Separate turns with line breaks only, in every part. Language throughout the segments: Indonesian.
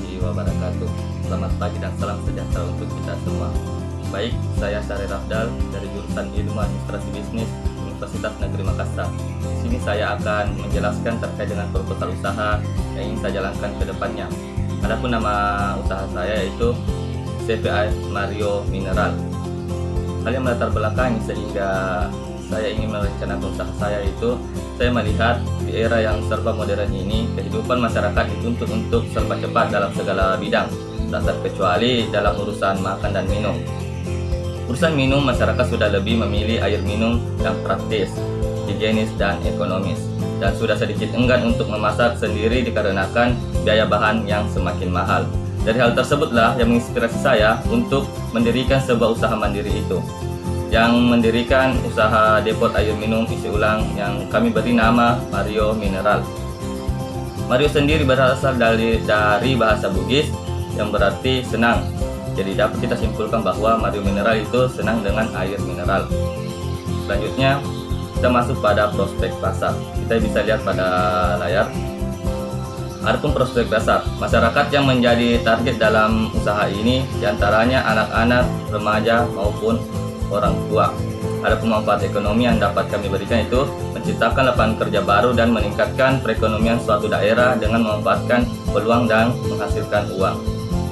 warahmatullahi wabarakatuh. Selamat pagi dan salam sejahtera untuk kita semua. Baik, saya Syahrir Rafdal dari jurusan Ilmu Administrasi Bisnis Universitas Negeri Makassar. Di sini saya akan menjelaskan terkait dengan proposal usaha yang ingin saya jalankan ke depannya. Adapun nama usaha saya yaitu CVI Mario Mineral. Hal yang melatar belakangi sehingga saya ingin merencanakan usaha saya itu, saya melihat di era yang serba modern ini, kehidupan masyarakat dituntut untuk serba cepat dalam segala bidang, tak terkecuali dalam urusan makan dan minum. Urusan minum, masyarakat sudah lebih memilih air minum yang praktis, higienis dan ekonomis, dan sudah sedikit enggan untuk memasak sendiri dikarenakan biaya bahan yang semakin mahal. Dari hal tersebutlah yang menginspirasi saya untuk mendirikan sebuah usaha mandiri itu, yang mendirikan usaha depot air minum isi ulang yang kami beri nama Mario Mineral. Mario sendiri berasal dari bahasa Bugis yang berarti senang. Jadi dapat kita simpulkan bahwa Mario Mineral itu senang dengan air mineral. Selanjutnya kita masuk pada prospek pasar. Kita bisa lihat pada layar. Adapun prospek pasar, masyarakat yang menjadi target dalam usaha ini diantaranya anak-anak, remaja maupun orang tua. Adapun manfaat ekonomi yang dapat kami berikan itu menciptakan lapangan kerja baru dan meningkatkan perekonomian suatu daerah dengan memanfaatkan peluang dan menghasilkan uang.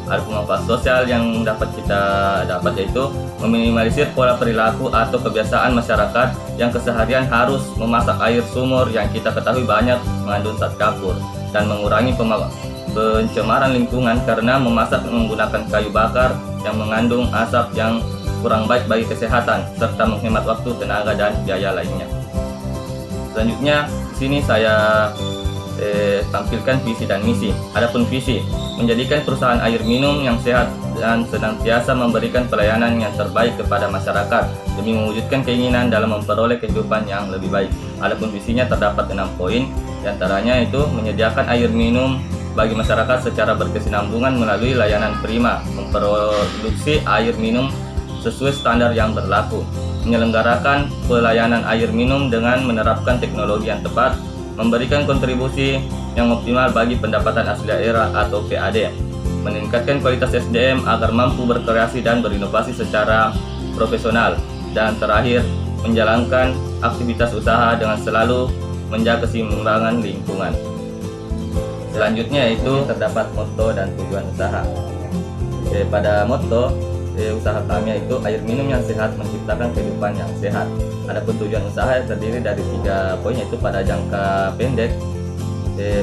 Adapun manfaat sosial yang dapat kita dapat yaitu meminimalisir pola perilaku atau kebiasaan masyarakat yang keseharian harus memasak air sumur yang kita ketahui banyak mengandung zat kapur, dan mengurangi pencemaran lingkungan karena memasak menggunakan kayu bakar yang mengandung asap yang kurang baik bagi kesehatan, serta menghemat waktu, tenaga, dan biaya lainnya. Selanjutnya, di sini saya tampilkan visi dan misi. Adapun visi, menjadikan perusahaan air minum yang sehat dan senantiasa memberikan pelayanan yang terbaik kepada masyarakat demi mewujudkan keinginan dalam memperoleh kehidupan yang lebih baik. Adapun visinya terdapat 6 poin, diantaranya itu menyediakan air minum bagi masyarakat secara berkesinambungan melalui layanan prima, memproduksi air minum sesuai standar yang berlaku, menyelenggarakan pelayanan air minum dengan menerapkan teknologi yang tepat, memberikan kontribusi yang optimal bagi pendapatan asli daerah atau PAD, meningkatkan kualitas SDM agar mampu berkreasi dan berinovasi secara profesional, dan terakhir, menjalankan aktivitas usaha dengan selalu menjaga keseimbangan lingkungan. Selanjutnya itu terdapat motto dan tujuan usaha. Pada motto usaha kami yaitu air minum yang sehat menciptakan kehidupan yang sehat. Adapun tujuan usaha terdiri dari 3 poin, yaitu pada jangka pendek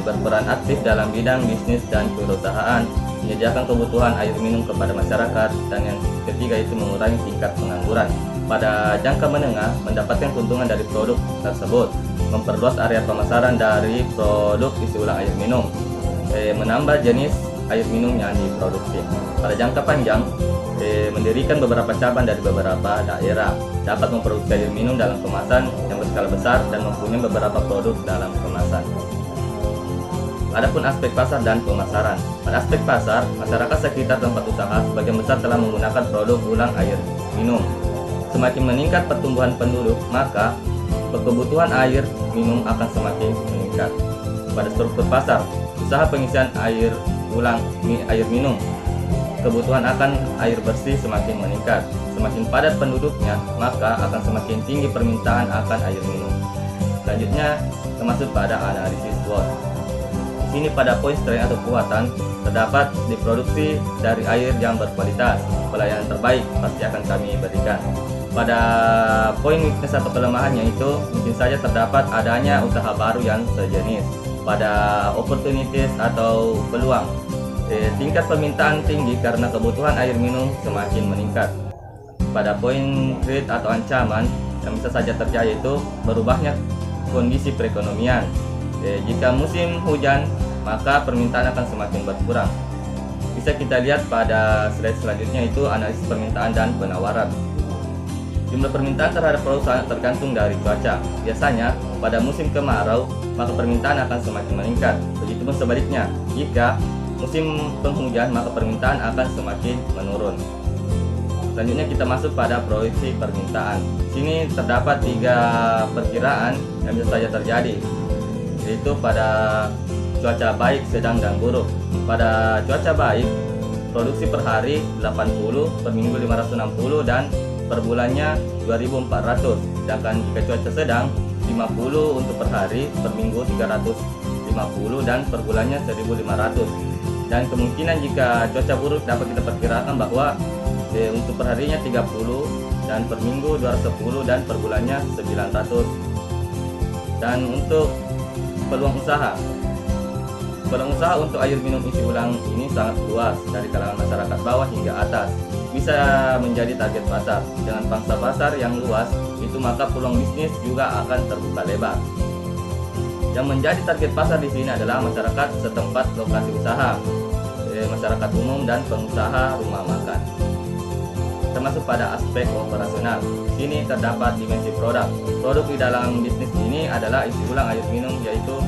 berperan aktif dalam bidang bisnis dan kewirausahaan, menyediakan kebutuhan air minum kepada masyarakat, dan yang ketiga itu mengurangi tingkat pengangguran. Pada jangka menengah mendapatkan keuntungan dari produk tersebut, memperluas area pemasaran dari produk isi ulang air minum, menambah jenis air minum yang diproduksi. Pada jangka panjang, mendirikan beberapa cabang dari beberapa daerah, dapat memproduksi air minum dalam kemasan yang berskala besar dan mempunyai beberapa produk dalam kemasan. Adapun aspek pasar dan pemasaran. Pada aspek pasar, masyarakat sekitar tempat usaha sebagian besar telah menggunakan produk ulang air minum. Semakin meningkat pertumbuhan penduduk, maka kebutuhan air minum akan semakin meningkat. Pada struktur pasar, usaha pengisian air ulang air minum, kebutuhan akan air bersih semakin meningkat. Semakin padat penduduknya, maka akan semakin tinggi permintaan akan air minum. Selanjutnya, termasuk pada analisis SWOT. Di sini pada poin strength atau kekuatan terdapat diproduksi dari air yang berkualitas. Pelayanan terbaik pasti akan kami berikan. Pada poin weakness atau kelemahannya itu mungkin saja terdapat adanya usaha baru yang sejenis. Pada opportunities atau peluang, tingkat permintaan tinggi karena kebutuhan air minum semakin meningkat. Pada poin threat atau ancaman yang bisa saja terjadi itu berubahnya kondisi perekonomian. Jika musim hujan, maka permintaan akan semakin berkurang. Bisa kita lihat pada slide selanjutnya itu analisis permintaan dan penawaran. Jumlah permintaan terhadap perusahaan tergantung dari cuaca. Biasanya pada musim kemarau, maka permintaan akan semakin meningkat. Begitupun sebaliknya, jika musim penghujan, maka permintaan akan semakin menurun. Selanjutnya kita masuk pada proyeksi permintaan. Di sini terdapat 3 perkiraan yang bisa saja terjadi, yaitu pada cuaca baik, sedang, dan buruk. Pada cuaca baik, produksi per hari 80, per minggu 560, dan per bulannya 2400. Sedangkan jika cuaca sedang 50 untuk per hari, per minggu 350, dan per bulannya 1500. Dan kemungkinan jika cuaca buruk dapat kita perkirakan bahwa untuk per harinya 30, dan per minggu 210, dan per bulannya 900. Dan untuk peluang usaha untuk air minum isi ulang ini sangat luas, dari kalangan masyarakat bawah hingga atas. Bisa menjadi target pasar. Dengan pangsa pasar yang luas itu, maka peluang bisnis juga akan terbuka lebar. Yang menjadi target pasar di sini adalah masyarakat setempat lokasi usaha, masyarakat umum, dan pengusaha rumah makan. Termasuk pada aspek operasional. Sini terdapat dimensi produk. Produk di dalam bisnis ini adalah isi ulang air minum, yaitu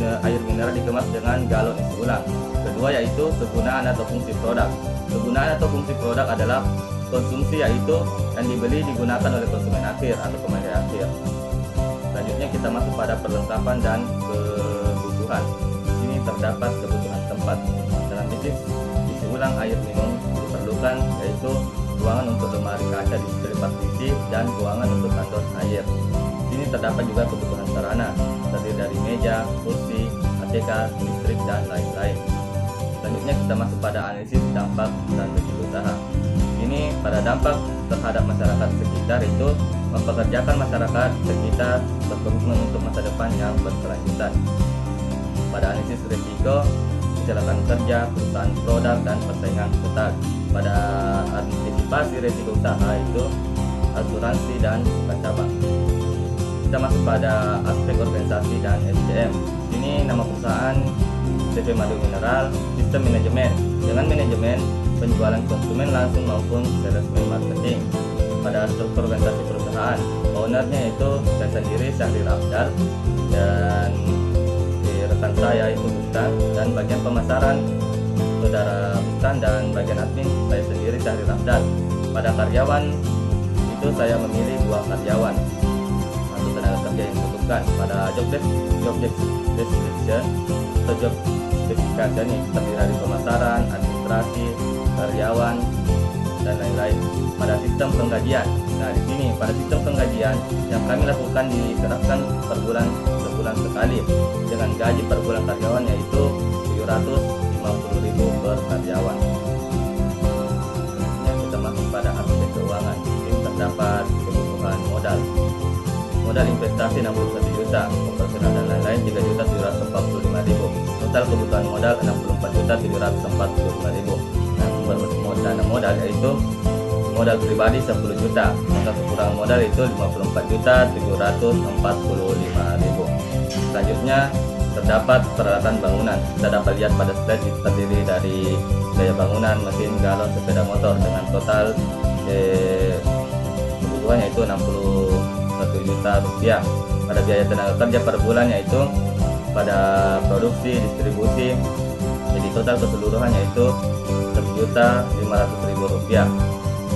air mineral dikemas dengan galon isi ulang. Kedua yaitu kegunaan atau fungsi produk. Kegunaan atau fungsi produk adalah konsumsi, yaitu yang dibeli digunakan oleh konsumen akhir atau pemakai akhir. Selanjutnya kita masuk pada perlengkapan dan kebutuhan. Di sini terdapat kebutuhan tempat. Dalam bisnis isi ulang air minum diperlukan yaitu ruangan untuk lemari kaca di setiap partisi dan ruangan untuk kantor air. Di sini terdapat juga kebutuhan sarana, terdiri dari meja, kursi, ATK, listrik, dan lain-lain. Selanjutnya kita masuk pada analisis dampak dan resiko usaha. Ini pada dampak terhadap masyarakat sekitar itu mempekerjakan masyarakat sekitar berkomitmen untuk masa depan yang berkelanjutan. Pada analisis risiko, kecelakaan kerja, perusahaan produk, dan persaingan ketat. Pada antisipasi risiko usaha itu asuransi dan buka cabang. Kita masuk pada aspek organisasi dan SDM. Ini nama perusahaan CV Madu Mineral, sistem manajemen dengan manajemen penjualan konsumen langsung maupun salesman marketing. Pada struktur organisasi perusahaan, ownernya itu saya sendiri, Syahrir Afdal, dan rekan saya itu Bustan, dan bagian pemasaran saudara Bustan, dan bagian admin saya sendiri, Syahrir Afdal. Pada karyawan itu saya memilih 2 karyawan atau tenaga kerja yang dibutuhkan. Pada job description atau job specification ini terdiri dari pemasaran, administrasi, karyawan, dan lain-lain. Pada sistem penggajian, nah di sini pada sistem penggajian yang kami lakukan diserahkan per bulan sekali dengan gaji per bulan karyawan yaitu 750.000 per karyawan. Yang kita masuk pada aspek keuangan. Ini terdapat kebutuhan modal investasi 61 juta, operasional dan lain-lain 3.745.000. Total kebutuhan modal 64.745.000. Nah, sumber dana modal yaitu modal pribadi 10 juta, maka kekurangan modal itu 54.745.000. Selanjutnya terdapat peralatan bangunan. Kita dapat lihat pada slide terdiri dari daya bangunan, mesin, galon, sepeda motor dengan total kebutuhan yaitu 61 juta rupiah. Pada biaya tenaga kerja per bulan yaitu pada produksi, distribusi, jadi total keseluruhan yaitu 1.500.000 rupiah.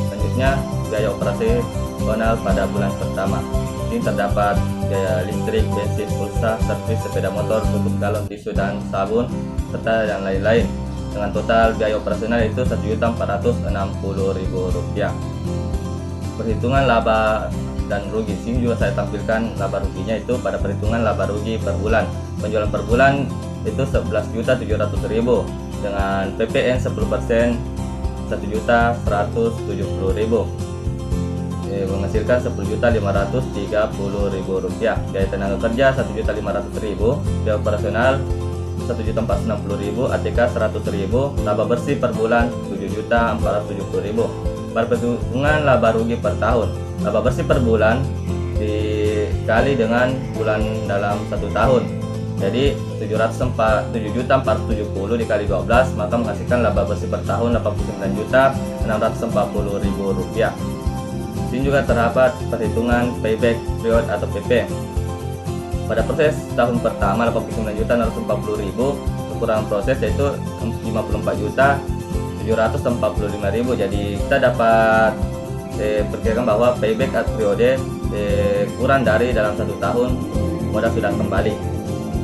Selanjutnya biaya operasional pada bulan pertama. Ini terdapat biaya listrik, bensin, pulsa, servis sepeda motor, tutup galon, tisu, dan sabun, serta yang lain-lain. Dengan total biaya operasional itu Rp1.460.000. Perhitungan laba dan rugi. Sini juga saya tampilkan laba ruginya itu pada perhitungan laba rugi per bulan. Penjualan per bulan itu 11.700.000 dengan PPN 10% 1.170.000, menghasilkan 10.530.000 rupiah. Biaya tenaga kerja 1.500.000, biaya operasional 1.460.000, ATK 100.000, laba bersih per bulan 7.470.000. Pada perhitungan laba rugi per tahun, laba bersih per bulan dikali dengan bulan dalam 1 tahun, jadi 7.470 dikali 12, maka menghasilkan laba bersih per tahun 89.640.000 rupiah. Ini juga terdapat perhitungan payback period atau PP. Pada proses tahun pertama 89.640.000, kekurangan proses yaitu 54.745.000. Jadi kita dapat perkirakan bahwa payback atau periode kurang dari dalam 1 tahun modal sudah kembali.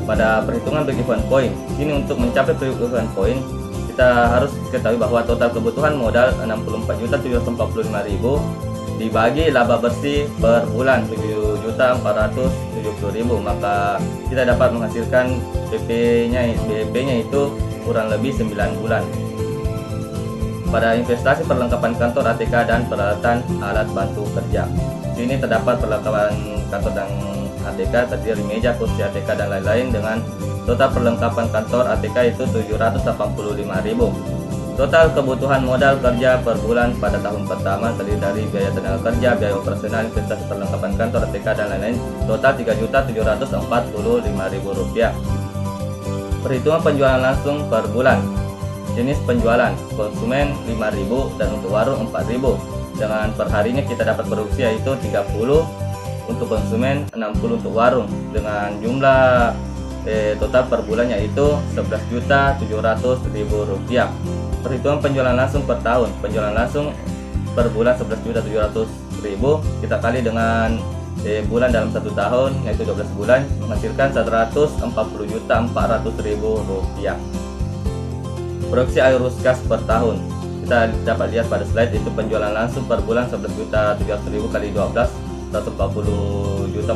pada perhitungan break even point. Ini untuk mencapai break even point kita harus ketahui bahwa total kebutuhan modal 64.745.000 dibagi laba bersih per bulan 7.470.000, maka kita dapat menghasilkan BEP-nya itu kurang lebih 9 bulan. Pada investasi perlengkapan kantor ATK dan peralatan alat bantu kerja, sini terdapat perlengkapan kantor dan ATK terdiri meja, kursi ATK dan lain-lain dengan total perlengkapan kantor ATK itu 785.000. Total kebutuhan modal kerja per bulan pada tahun pertama terdiri dari biaya tenaga kerja, biaya operasional, investasi perlengkapan kantor ATK dan lain-lain total Rp3.745.000. Perhitungan penjualan langsung per bulan. Jenis penjualan konsumen 5.000 dan untuk warung 4.000. Dengan perharinya kita dapat produksi yaitu 30 untuk konsumen, 60 untuk warung, dengan jumlah total per bulannya itu Rp11.700.000. Perhitungan penjualan langsung per tahun. Penjualan langsung per bulan 11.700.000 kita kali dengan bulan dalam 1 tahun yaitu 12 bulan menghasilkan Rp140.400.000. Produksi air Ruskas per tahun kita dapat lihat pada slide, itu penjualan langsung per bulan 11.700.000 kali 12 140.400.000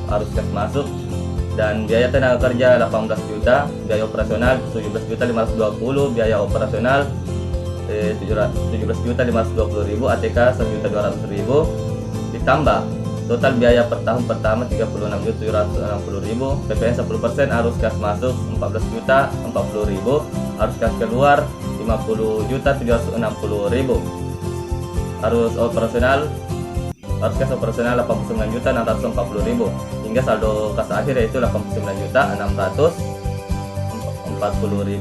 arus kas masuk, dan biaya tenaga kerja 18 juta, biaya operasional 17.520, biaya operasional 17.520.000, ATK 1.200.000, ditambah total biaya per tahun pertama 36.760.000, PPN 10%, arus kas masuk 14.040.000, arus kas keluar 50.760.000, arus kas operasional 89.640.000, hingga saldo kas akhir yaitu Rp89.640.000.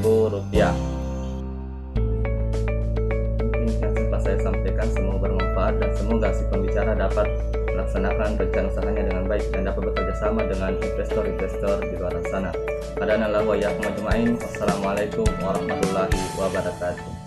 Mungkin yang sempat saya sampaikan semua bermanfaat dan semoga si pembicara dapat melaksanakan rencana usahanya dengan baik dan dapat bekerja sama dengan investor-investor di luar sana. Wassalamualaikum warahmatullahi wabarakatuh.